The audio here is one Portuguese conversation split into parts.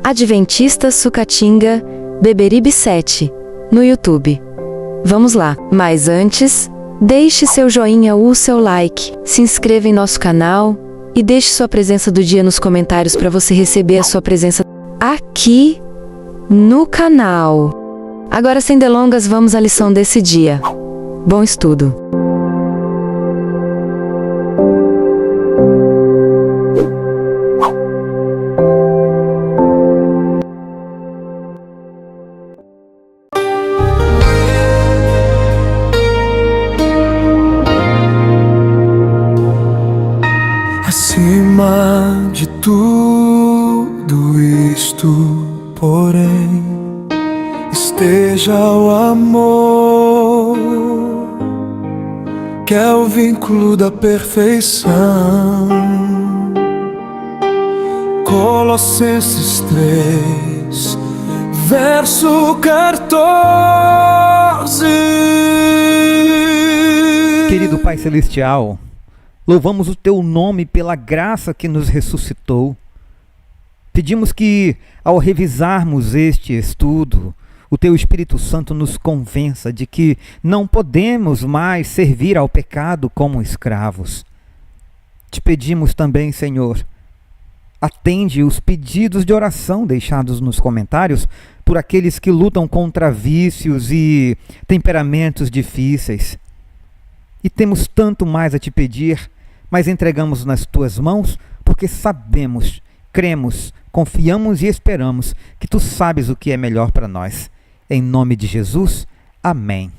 Adventista Sucatinga, Beberibe 7, no YouTube. Vamos lá, mas antes, deixe seu joinha ou seu like, se inscreva em nosso canal e deixe sua presença do dia nos comentários para você receber a sua presença aqui no canal. Agora, sem delongas, vamos à lição desse dia. Bom estudo! Acima de tudo isto, porém, esteja o amor, que é o vínculo da perfeição. Colossenses 3, verso 14. Querido Pai Celestial, louvamos o Teu nome pela graça que nos ressuscitou. Pedimos que, ao revisarmos este estudo, o Teu Espírito Santo nos convença de que não podemos mais servir ao pecado como escravos. Te pedimos também, Senhor, atende os pedidos de oração deixados nos comentários por aqueles que lutam contra vícios e temperamentos difíceis. E temos tanto mais a Te pedir, mas entregamos nas Tuas mãos, porque sabemos, cremos, confiamos e esperamos que Tu sabes o que é melhor para nós. Em nome de Jesus, amém.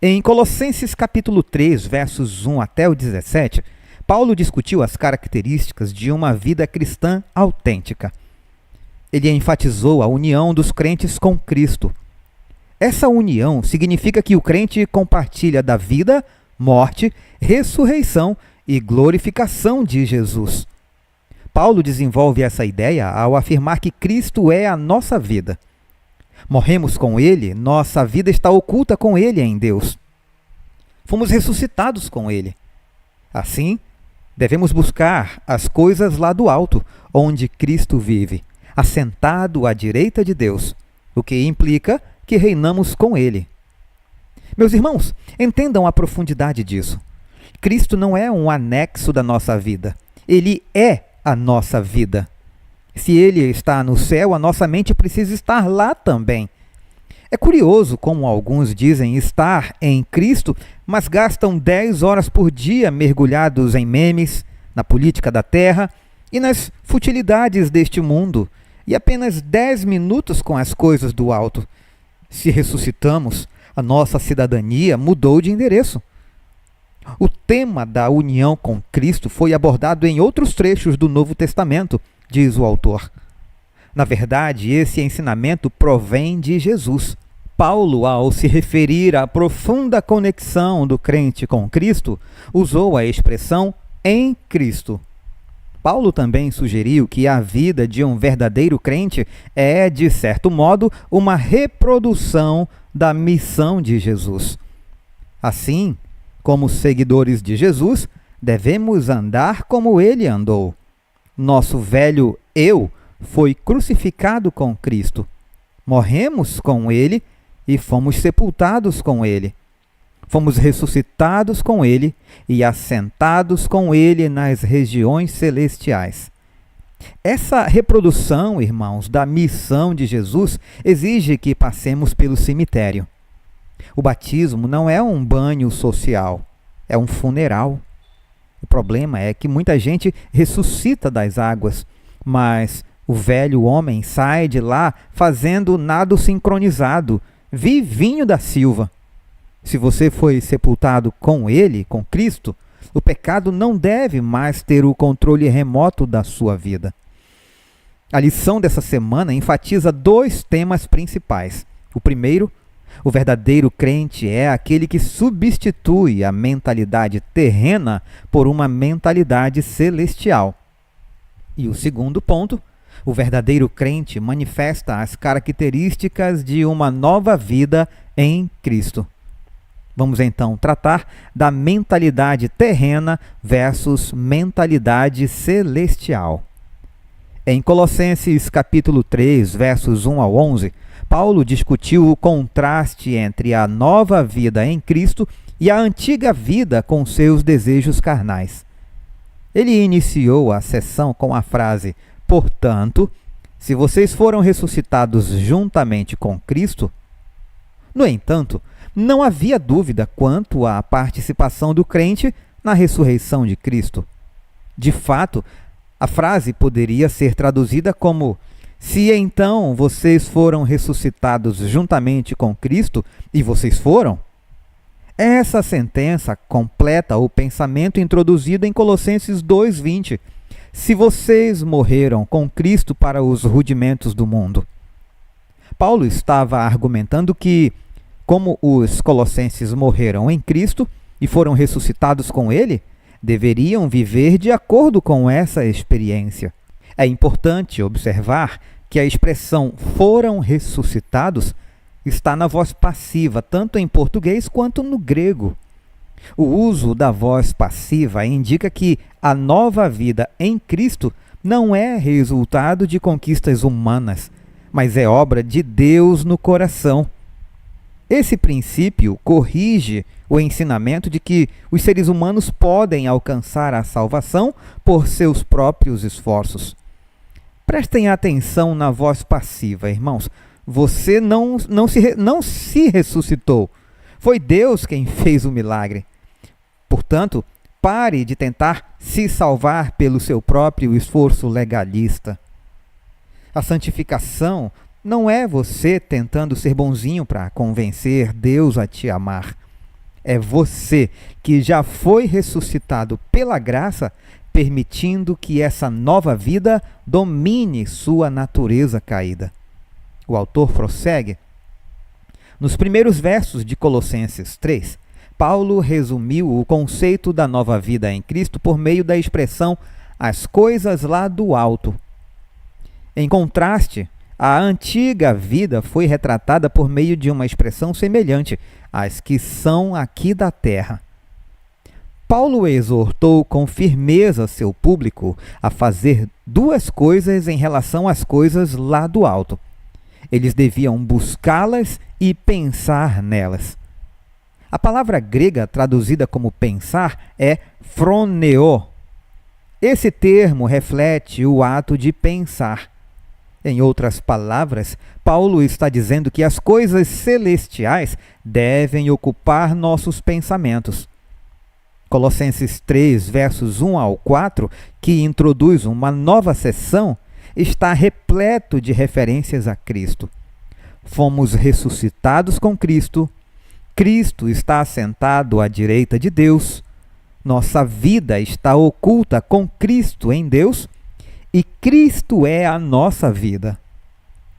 Em Colossenses capítulo 3, versos 1 até o 17, Paulo discutiu as características de uma vida cristã autêntica. Ele enfatizou a união dos crentes com Cristo. Essa união significa que o crente compartilha da vida, morte, ressurreição e glorificação de Jesus. Paulo desenvolve essa ideia ao afirmar que Cristo é a nossa vida. Morremos com Ele, nossa vida está oculta com Ele em Deus. Fomos ressuscitados com Ele. Assim, devemos buscar as coisas lá do alto, onde Cristo vive, assentado à direita de Deus, o que implica que reinamos com Ele. Meus irmãos, entendam a profundidade disso. Cristo não é um anexo da nossa vida. Ele é a nossa vida. Se Ele está no céu, a nossa mente precisa estar lá também. É curioso como alguns dizem estar em Cristo, mas gastam 10 horas por dia mergulhados em memes, na política da terra e nas futilidades deste mundo, e apenas 10 minutos com as coisas do alto. Se ressuscitamos, a nossa cidadania mudou de endereço. O tema da união com Cristo foi abordado em outros trechos do Novo Testamento, diz o autor. Na verdade, esse ensinamento provém de Jesus. Paulo, ao se referir à profunda conexão do crente com Cristo, usou a expressão em Cristo. Paulo também sugeriu que a vida de um verdadeiro crente é, de certo modo, uma reprodução da missão de Jesus. Assim, como seguidores de Jesus, devemos andar como Ele andou. Nosso velho eu foi crucificado com Cristo. Morremos com Ele e fomos sepultados com Ele. Fomos ressuscitados com Ele e assentados com Ele nas regiões celestiais. Essa reprodução, irmãos, da missão de Jesus exige que passemos pelo cemitério. O batismo não é um banho social, é um funeral. O problema é que muita gente ressuscita das águas, mas o velho homem sai de lá fazendo nado sincronizado, vivinho da Silva. Se você foi sepultado com Ele, com Cristo, o pecado não deve mais ter o controle remoto da sua vida. A lição dessa semana enfatiza 2 temas principais. O primeiro, o verdadeiro crente é aquele que substitui a mentalidade terrena por uma mentalidade celestial. E o segundo ponto, o verdadeiro crente manifesta as características de uma nova vida em Cristo. Vamos então tratar da mentalidade terrena versus mentalidade celestial. Em Colossenses capítulo 3, versos 1 ao 11, Paulo discutiu o contraste entre a nova vida em Cristo e a antiga vida com seus desejos carnais. Ele iniciou a sessão com a frase: portanto, se vocês foram ressuscitados juntamente com Cristo. No entanto, não havia dúvida quanto à participação do crente na ressurreição de Cristo. De fato, a frase poderia ser traduzida como: se então vocês foram ressuscitados juntamente com Cristo, e vocês foram. Essa sentença completa o pensamento introduzido em Colossenses 2:20. Se vocês morreram com Cristo para os rudimentos do mundo. Paulo estava argumentando que, como os colossenses morreram em Cristo e foram ressuscitados com ele, deveriam viver de acordo com essa experiência. É importante observar que a expressão foram ressuscitados está na voz passiva, tanto em português quanto no grego. O uso da voz passiva indica que a nova vida em Cristo não é resultado de conquistas humanas, mas é obra de Deus no coração. Esse princípio corrige o ensinamento de que os seres humanos podem alcançar a salvação por seus próprios esforços. Prestem atenção na voz passiva, irmãos. Você não se ressuscitou. Foi Deus quem fez o milagre. Portanto, pare de tentar se salvar pelo seu próprio esforço legalista. A santificação não é você tentando ser bonzinho para convencer Deus a te amar. É você que já foi ressuscitado pela graça, permitindo que essa nova vida domine sua natureza caída. O autor prossegue. Nos primeiros versos de Colossenses 3, Paulo resumiu o conceito da nova vida em Cristo por meio da expressão as coisas lá do alto. Em contraste, a antiga vida foi retratada por meio de uma expressão semelhante às que são aqui da terra. Paulo exortou com firmeza seu público a fazer duas coisas em relação às coisas lá do alto. Eles deviam buscá-las e pensar nelas. A palavra grega traduzida como pensar é phroneo. Esse termo reflete o ato de pensar. Em outras palavras, Paulo está dizendo que as coisas celestiais devem ocupar nossos pensamentos. Colossenses 3, versos 1 ao 4, que introduz uma nova seção, está repleto de referências a Cristo. Fomos ressuscitados com Cristo. Cristo está assentado à direita de Deus. Nossa vida está oculta com Cristo em Deus. E Cristo é a nossa vida.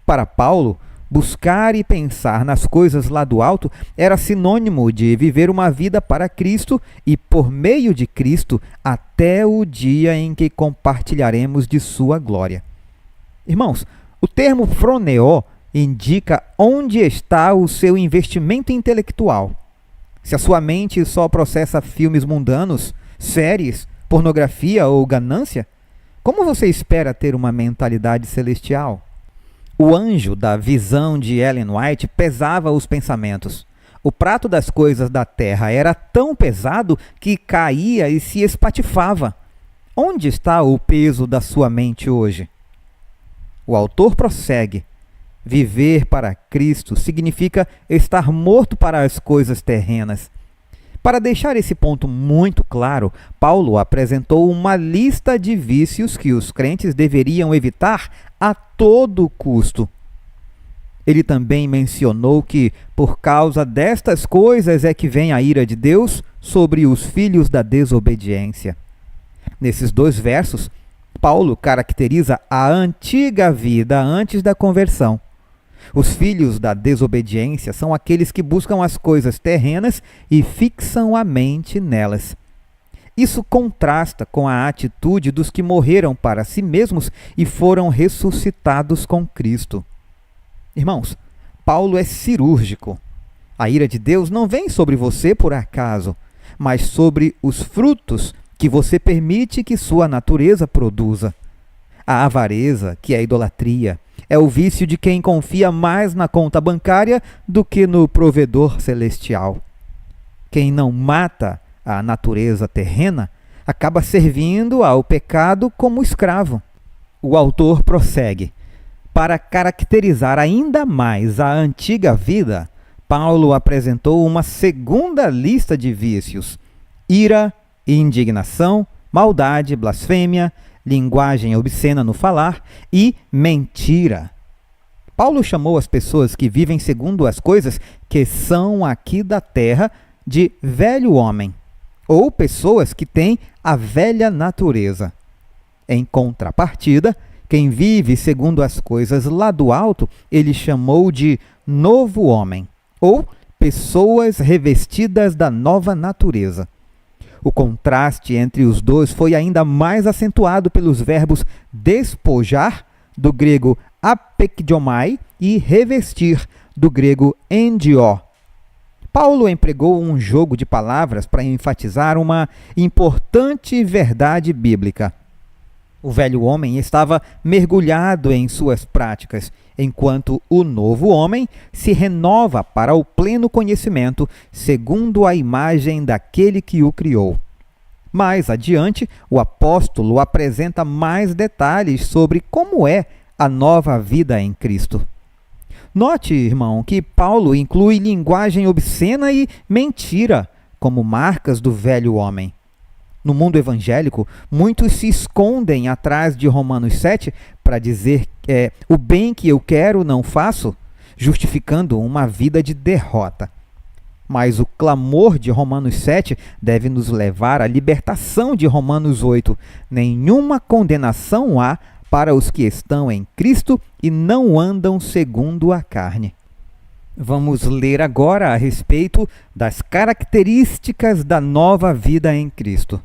Para Paulo, buscar e pensar nas coisas lá do alto era sinônimo de viver uma vida para Cristo e por meio de Cristo até o dia em que compartilharemos de sua glória. Irmãos, o termo phroneo indica onde está o seu investimento intelectual. Se a sua mente só processa filmes mundanos, séries, pornografia ou ganância, como você espera ter uma mentalidade celestial? O anjo da visão de Ellen White pesava os pensamentos. O prato das coisas da terra era tão pesado que caía e se espatifava. Onde está o peso da sua mente hoje? O autor prossegue. Viver para Cristo significa estar morto para as coisas terrenas. Para deixar esse ponto muito claro, Paulo apresentou uma lista de vícios que os crentes deveriam evitar a todo custo. Ele também mencionou que, por causa destas coisas, é que vem a ira de Deus sobre os filhos da desobediência. Nesses dois versos, Paulo caracteriza a antiga vida antes da conversão. Os filhos da desobediência são aqueles que buscam as coisas terrenas e fixam a mente nelas. Isso contrasta com a atitude dos que morreram para si mesmos e foram ressuscitados com Cristo. Irmãos, Paulo é cirúrgico. A ira de Deus não vem sobre você por acaso, mas sobre os frutos que você permite que sua natureza produza. a avareza, que é a idolatria. É o vício de quem confia mais na conta bancária do que no provedor celestial. Quem não mata a natureza terrena acaba servindo ao pecado como escravo. O autor prossegue. Para caracterizar ainda mais a antiga vida, Paulo apresentou uma segunda lista de vícios: ira, indignação, maldade, blasfêmia, linguagem obscena no falar e mentira. Paulo chamou as pessoas que vivem segundo as coisas que são aqui da terra de velho homem, ou pessoas que têm a velha natureza. Em contrapartida, quem vive segundo as coisas lá do alto, ele chamou de novo homem, ou pessoas revestidas da nova natureza. O contraste entre os dois foi ainda mais acentuado pelos verbos despojar, do grego apekdomai, e revestir, do grego endió. Paulo empregou um jogo de palavras para enfatizar uma importante verdade bíblica. O velho homem estava mergulhado em suas práticas, enquanto o novo homem se renova para o pleno conhecimento, segundo a imagem daquele que o criou. Mais adiante, o apóstolo apresenta mais detalhes sobre como é a nova vida em Cristo. Note, irmão, que Paulo inclui linguagem obscena e mentira como marcas do velho homem. No mundo evangélico, muitos se escondem atrás de Romanos 7 para dizer o bem que eu quero não faço, justificando uma vida de derrota. Mas o clamor de Romanos 7 deve nos levar à libertação de Romanos 8. Nenhuma condenação há para os que estão em Cristo e não andam segundo a carne. Vamos ler agora a respeito das características da nova vida em Cristo.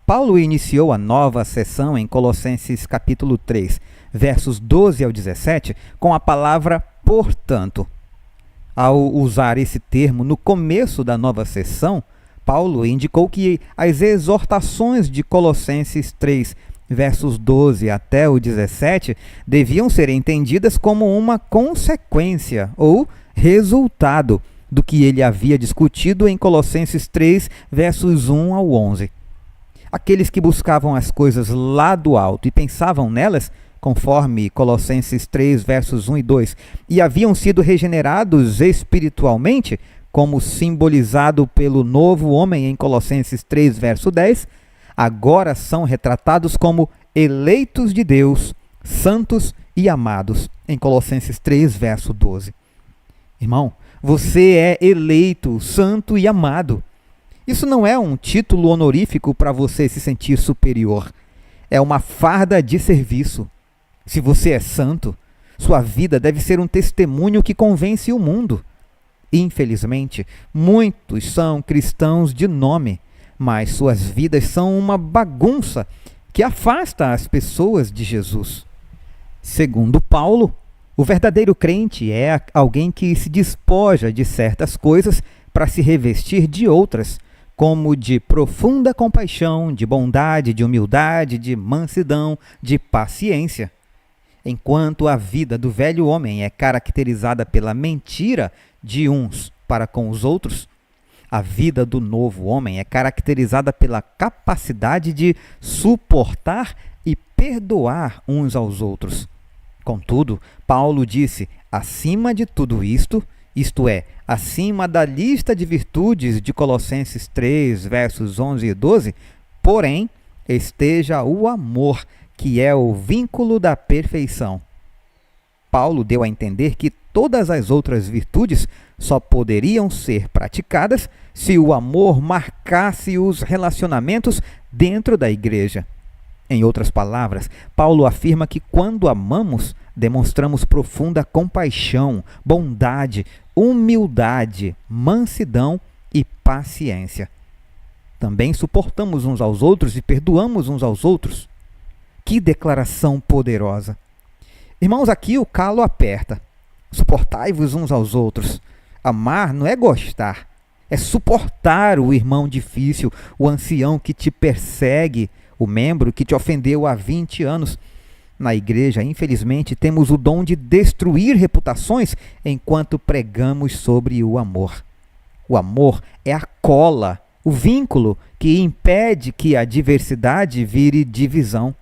Paulo iniciou a nova seção em Colossenses capítulo 3, versos 12 ao 17, com a palavra portanto. Ao usar esse termo no começo da nova seção, Paulo indicou que as exortações de Colossenses 3, versos 12 até o 17, deviam ser entendidas como uma consequência ou resultado do que ele havia discutido em Colossenses 3, versos 1 ao 11. Aqueles que buscavam as coisas lá do alto e pensavam nelas, conforme Colossenses 3, versos 1 e 2, e haviam sido regenerados espiritualmente, como simbolizado pelo novo homem em Colossenses 3, verso 10, agora são retratados como eleitos de Deus, santos e amados, em Colossenses 3, verso 12. Irmão, você é eleito, santo e amado. Isso não é um título honorífico para você se sentir superior. É uma farda de serviço. Se você é santo, sua vida deve ser um testemunho que convence o mundo. Infelizmente, muitos são cristãos de nome, mas suas vidas são uma bagunça que afasta as pessoas de Jesus. Segundo Paulo, o verdadeiro crente é alguém que se despoja de certas coisas para se revestir de outras, como de profunda compaixão, de bondade, de humildade, de mansidão, de paciência. Enquanto a vida do velho homem é caracterizada pela mentira de uns para com os outros, a vida do novo homem é caracterizada pela capacidade de suportar e perdoar uns aos outros. Contudo, Paulo disse, acima de tudo isto é, acima da lista de virtudes de Colossenses 3, versos 11 e 12, porém, esteja o amor, que é o vínculo da perfeição. Paulo deu a entender que todas as outras virtudes só poderiam ser praticadas se o amor marcasse os relacionamentos dentro da igreja. Em outras palavras, Paulo afirma que quando amamos, demonstramos profunda compaixão, bondade, humildade, mansidão e paciência. Também suportamos uns aos outros e perdoamos uns aos outros. Que declaração poderosa! Irmãos, aqui o calo aperta. Suportai-vos uns aos outros. Amar não é gostar, é suportar o irmão difícil, o ancião que te persegue, o membro que te ofendeu há 20 anos. Na igreja, infelizmente, temos o dom de destruir reputações enquanto pregamos sobre o amor. O amor é a cola, o vínculo que impede que a diversidade vire divisão.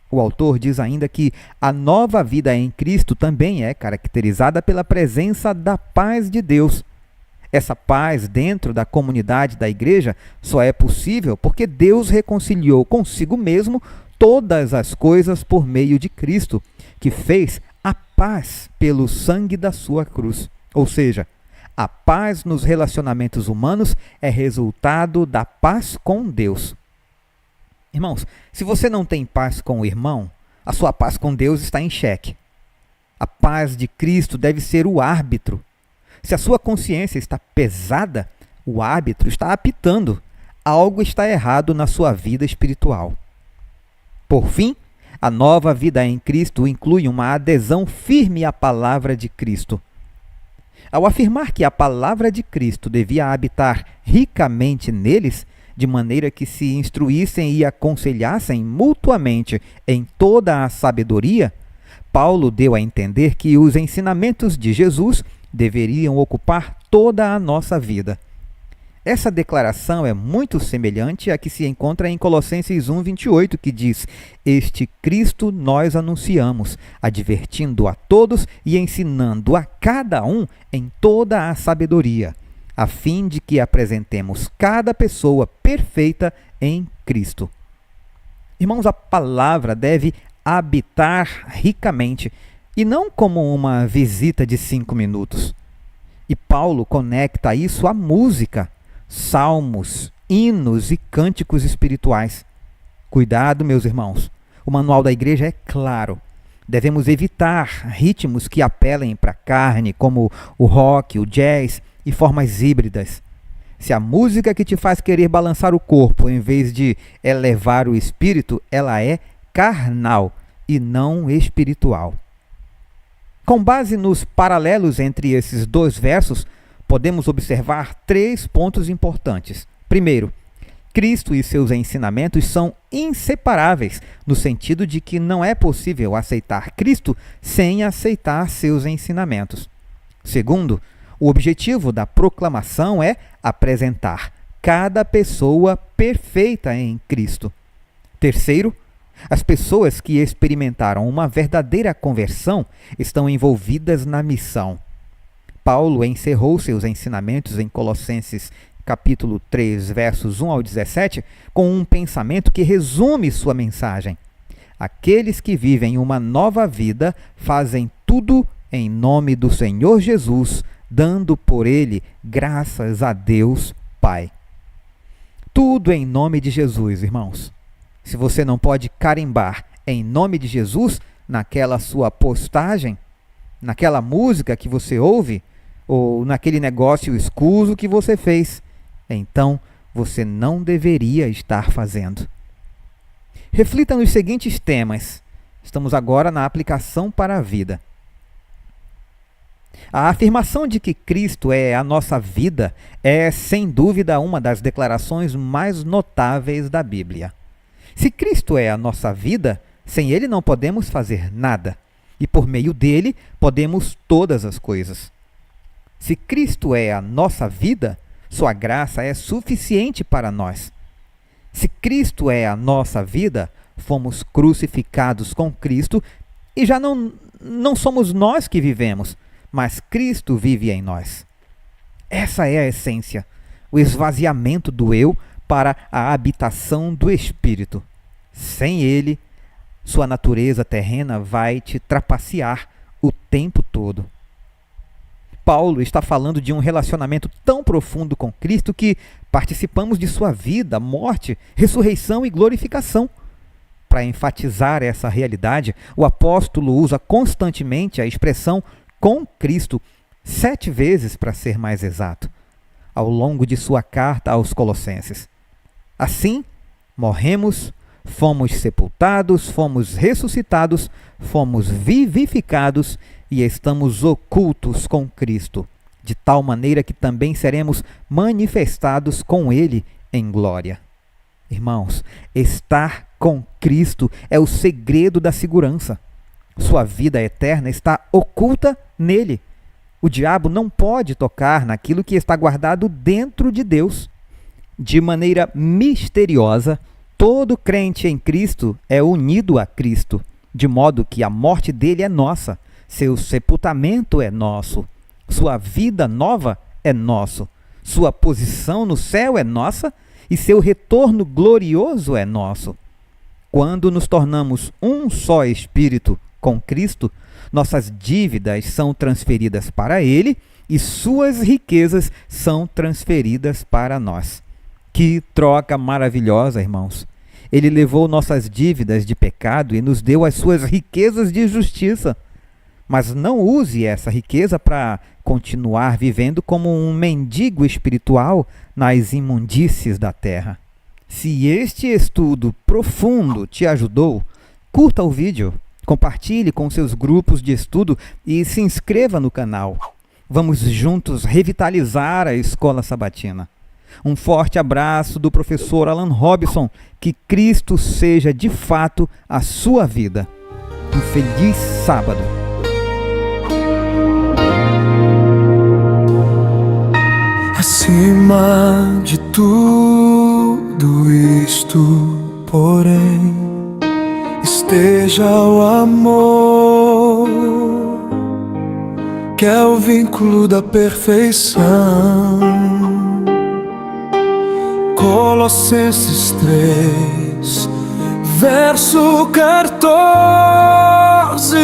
O autor diz ainda que a nova vida em Cristo também é caracterizada pela presença da paz de Deus. Essa paz dentro da comunidade da igreja só é possível porque Deus reconciliou consigo mesmo todas as coisas por meio de Cristo, que fez a paz pelo sangue da sua cruz. Ou seja, a paz nos relacionamentos humanos é resultado da paz com Deus. Irmãos, se você não tem paz com o irmão, a sua paz com Deus está em xeque. A paz de Cristo deve ser o árbitro. Se a sua consciência está pesada, o árbitro está apitando. Algo está errado na sua vida espiritual. Por fim, a nova vida em Cristo inclui uma adesão firme à palavra de Cristo. Ao afirmar que a palavra de Cristo devia habitar ricamente neles, de maneira que se instruíssem e aconselhassem mutuamente em toda a sabedoria, Paulo deu a entender que os ensinamentos de Jesus deveriam ocupar toda a nossa vida. Essa declaração é muito semelhante à que se encontra em Colossenses 1:28, que diz: "Este Cristo nós anunciamos, advertindo a todos e ensinando a cada um em toda a sabedoria, a fim de que apresentemos cada pessoa perfeita em Cristo." Irmãos, a palavra deve habitar ricamente, e não como uma visita de 5 minutos. E Paulo conecta isso à música, salmos, hinos e cânticos espirituais. Cuidado, meus irmãos. O manual da igreja é claro. Devemos evitar ritmos que apelem para a carne, como o rock, o jazz e formas híbridas. Se a música que te faz querer balançar o corpo em vez de elevar o espírito, ela é carnal e não espiritual. Com base nos paralelos entre esses dois versos, podemos observar 3 pontos importantes. Primeiro, Cristo e seus ensinamentos são inseparáveis, no sentido de que não é possível aceitar Cristo sem aceitar seus ensinamentos. Segundo, o objetivo da proclamação é apresentar cada pessoa perfeita em Cristo. Terceiro, as pessoas que experimentaram uma verdadeira conversão estão envolvidas na missão. Paulo encerrou seus ensinamentos em Colossenses capítulo 3, versos 1 ao 17, com um pensamento que resume sua mensagem. Aqueles que vivem uma nova vida fazem tudo em nome do Senhor Jesus, dando por ele graças a Deus Pai. Tudo em nome de Jesus, irmãos. Se você não pode carimbar em nome de Jesus naquela sua postagem, naquela música que você ouve, ou naquele negócio escuso que você fez, então você não deveria estar fazendo. Reflita nos seguintes temas. Estamos agora na aplicação para a vida. A afirmação de que Cristo é a nossa vida é, sem dúvida, uma das declarações mais notáveis da Bíblia. Se Cristo é a nossa vida, sem Ele não podemos fazer nada, e por meio dele podemos todas as coisas. Se Cristo é a nossa vida, sua graça é suficiente para nós. Se Cristo é a nossa vida, fomos crucificados com Cristo e já não somos nós que vivemos, mas Cristo vive em nós. Essa é a essência, o esvaziamento do eu para a habitação do Espírito. Sem ele, sua natureza terrena vai te trapacear o tempo todo. Paulo está falando de um relacionamento tão profundo com Cristo que participamos de sua vida, morte, ressurreição e glorificação. Para enfatizar essa realidade, o apóstolo usa constantemente a expressão com Cristo, 7 vezes para ser mais exato, ao longo de sua carta aos Colossenses. Assim, morremos, fomos sepultados, fomos ressuscitados, fomos vivificados e estamos ocultos com Cristo, de tal maneira que também seremos manifestados com Ele em glória. Irmãos, estar com Cristo é o segredo da segurança. Sua vida eterna está oculta nele. O diabo não pode tocar naquilo que está guardado dentro de Deus. De maneira misteriosa, todo crente em Cristo é unido a Cristo, de modo que a morte dele é nossa, seu sepultamento é nosso, sua vida nova é nosso, sua posição no céu é nossa e seu retorno glorioso é nosso. Quando nos tornamos um só espírito com Cristo, nossas dívidas são transferidas para Ele e suas riquezas são transferidas para nós. Que troca maravilhosa, irmãos! Ele levou nossas dívidas de pecado e nos deu as suas riquezas de justiça. Mas não use essa riqueza para continuar vivendo como um mendigo espiritual nas imundícies da terra. Se este estudo profundo te ajudou, curta o vídeo, compartilhe com seus grupos de estudo e se inscreva no canal. Vamos juntos revitalizar a Escola Sabatina. Um forte abraço do professor Alan Robson. Que Cristo seja de fato a sua vida. Um feliz sábado. Acima de tudo isto, porém, esteja o amor, que é o vínculo da perfeição. Colossenses 3, verso 14.